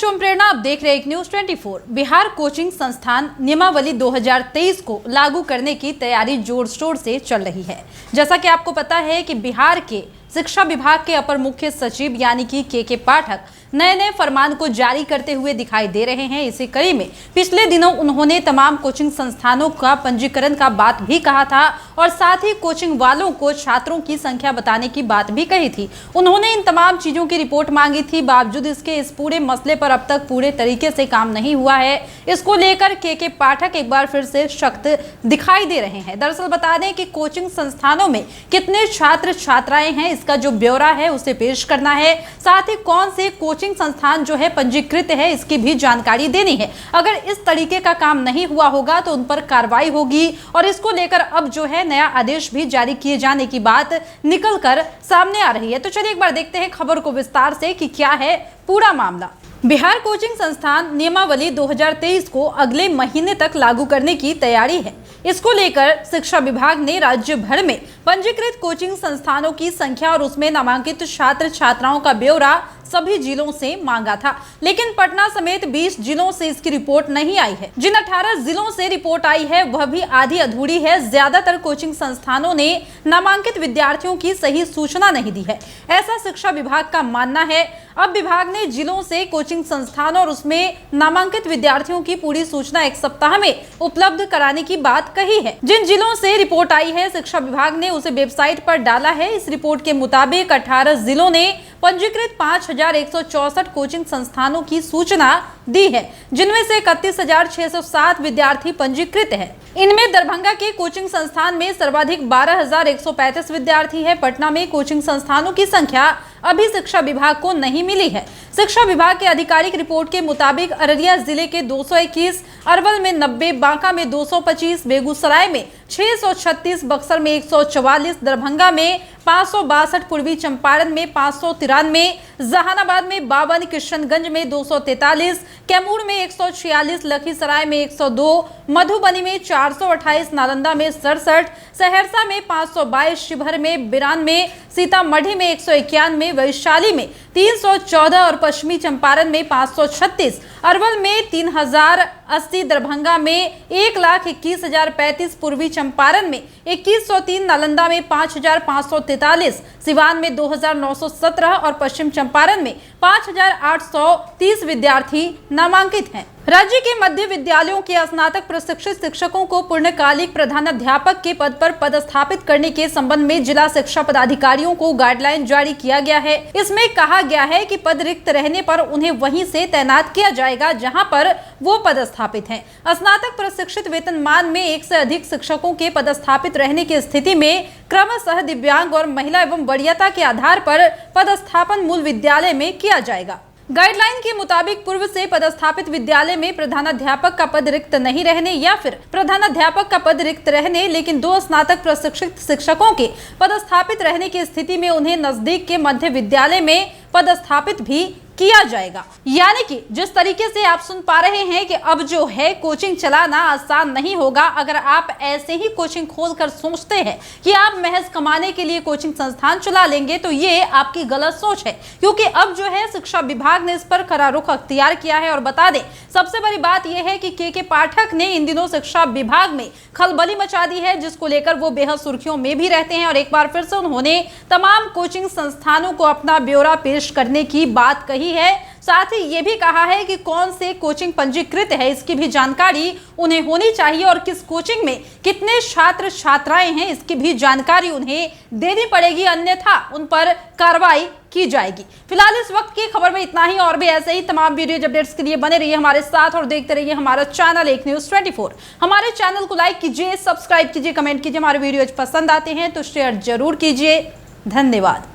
शुभ प्रेरणा, आप देख रहे हैं एक न्यूज 24। बिहार कोचिंग संस्थान नियमावली 2023 को लागू करने की तैयारी जोर शोर से चल रही है। जैसा कि आपको पता है कि बिहार के शिक्षा विभाग के अपर मुख्य सचिव यानी कि के पाठक नए फरमान को जारी करते हुए दिखाई दे रहे हैं। इसी कड़ी में पिछले दिनों उन्होंने तमाम कोचिंग संस्थानों का पंजीकरण का बात भी कहा था और साथ ही कोचिंग वालों को छात्रों की संख्या बताने की बात भी कही थी। उन्होंने इन तमाम चीजों की रिपोर्ट मांगी थी। बावजूद इसके इस पूरे मसले पर अब तक पूरे तरीके से काम नहीं हुआ है। इसको लेकर के पाठक एक बार फिर से सख्त दिखाई दे रहे हैं। दरअसल बता दें कि कोचिंग संस्थानों में कितने छात्र छात्राएं हैं, इसका जो ब्यौरा है उसे पेश करना है। साथ ही कौन से कोचिंग संस्थान जो है पंजीकृत है, इसकी भी जानकारी देनी है। अगर इस तरीके का काम नहीं हुआ होगा तो उन पर कार्रवाई होगी और इसको लेकर अब जो है नया आदेश भी जारी किए जाने की बात निकलकर सामने आ रही है। तो चलिए एक बार देखते हैं खबर को विस्तार से कि क्या है पूरा मामला। बिहार कोचिंग संस्थान नियमावली 2023 को अगले महीने तक लागू करने की तैयारी है। इसको लेकर शिक्षा विभाग ने राज्य भर में पंजीकृत कोचिंग संस्थानों की संख्या और उसमें नामांकित छात्र छात्राओं का ब्यौरा सभी जिलों से मांगा था, लेकिन पटना समेत 20 जिलों से इसकी रिपोर्ट नहीं आई है। जिन 18 जिलों से रिपोर्ट आई है वह भी आधी अधूरी है। ज्यादातर कोचिंग संस्थानों ने नामांकित विद्यार्थियों की सही सूचना नहीं दी है, ऐसा शिक्षा विभाग का मानना है। अब विभाग ने जिलों से कोचिंग संस्थानों और उसमें नामांकित विद्यार्थियों की पूरी सूचना 1 सप्ताह में उपलब्ध कराने की बात कही है। जिन जिलों से रिपोर्ट आई है शिक्षा विभाग ने उसे वेबसाइट पर डाला है। इस रिपोर्ट के मुताबिक 18 जिलों ने पंजीकृत 5164 कोचिंग संस्थानों की सूचना दी है, जिनमें से 31,607 विद्यार्थी पंजीकृत हैं। इनमें दरभंगा के कोचिंग संस्थान में सर्वाधिक 12,135 विद्यार्थी है। पटना में कोचिंग संस्थानों की संख्या अभी शिक्षा विभाग को नहीं मिली है। शिक्षा विभाग के आधिकारिक रिपोर्ट के मुताबिक अररिया जिले के 221, अरवल में 90, बांका में 225, बेगूसराय में 636, बक्सर में 144, दरभंगा में 562, पूर्वी चंपारण में 593, जहानाबाद में 52, किशनगंज में 243, कैमूर में 146, लखीसराय में 102, मधुबनी में 428, नालंदा में 67, सहरसा में 522, शिवहर में 92, सीतामढ़ी में 191, वैशाली में 314 और पश्चिमी चंपारण में 536, अरवल में 3080, दरभंगा में 1,21,035, पूर्वी चंपारण में 2103, नालंदा में 5,543, सिवान में 2,917 और पश्चिम चंपारण में 5,830 विद्यार्थी नामांकित हैं। राज्य के मध्य विद्यालयों के स्नातक प्रशिक्षित शिक्षकों को पूर्णकालिक प्रधानाध्यापक के पद पर पदस्थापित करने के संबंध में जिला शिक्षा पदाधिकारियों को गाइडलाइन जारी किया गया है। इसमें कहा गया है कि पद रिक्त रहने पर उन्हें वहीं से तैनात किया जाएगा जहां पर वो पदस्थापित हैं। स्नातक प्रशिक्षित वेतनमान में 1 से अधिक शिक्षकों के पदस्थापित रहने की स्थिति में क्रमशः दिव्यांग और महिला एवं वरीयता के आधार पर पदस्थापन मूल विद्यालय में किया जाएगा। गाइडलाइन के मुताबिक पूर्व से पदस्थापित विद्यालय में प्रधानाध्यापक का पद रिक्त नहीं रहने या फिर प्रधानाध्यापक का पद रिक्त रहने लेकिन 2 स्नातक प्रशिक्षित शिक्षकों के पदस्थापित रहने की स्थिति में उन्हें नजदीक के मध्य विद्यालय में पदस्थापित भी किया जाएगा। यानी कि जिस तरीके से आप सुन पा रहे हैं कि अब जो है कोचिंग चलाना आसान नहीं होगा। अगर आप ऐसे ही कोचिंग खोलकर सोचते हैं कि आप महज कमाने के लिए कोचिंग संस्थान चला लेंगे तो ये आपकी गलत सोच है, क्योंकि अब जो है शिक्षा विभाग ने इस पर कड़ा रुख अख्तियार किया है। और बता दें सबसे बड़ी बात यह है कि के पाठक ने इन दिनों शिक्षा विभाग में खलबली मचा दी है, जिसको लेकर वो बेहद सुर्खियों में भी रहते हैं। और एक बार फिर से उन्होंने तमाम कोचिंग संस्थानों को अपना ब्यौरा पेश करने की बात कही है। साथ ही ये भी कहा है कि कौन से कोचिंग पंजीकृत है इसकी भी जानकारी उन्हें होनी चाहिए और किस कोचिंग में कितने छात्र छात्राएं हैं इसकी भी जानकारी उन्हें देनी पड़ेगी, अन्यथा उन पर कार्रवाई की जाएगी। फिलहाल इस वक्त की खबर में इतना ही। और भी ऐसे ही तमाम वीडियो अपडेट्स के लिए बने रहिए हमारे साथ और देखते रहिए हमारा चैनल एक न्यूज 24। हमारे चैनल को लाइक कीजिए, सब्सक्राइब कीजिए, कमेंट कीजिए। हमारे वीडियोज पसंद आते हैं तो शेयर जरूर कीजिए। धन्यवाद।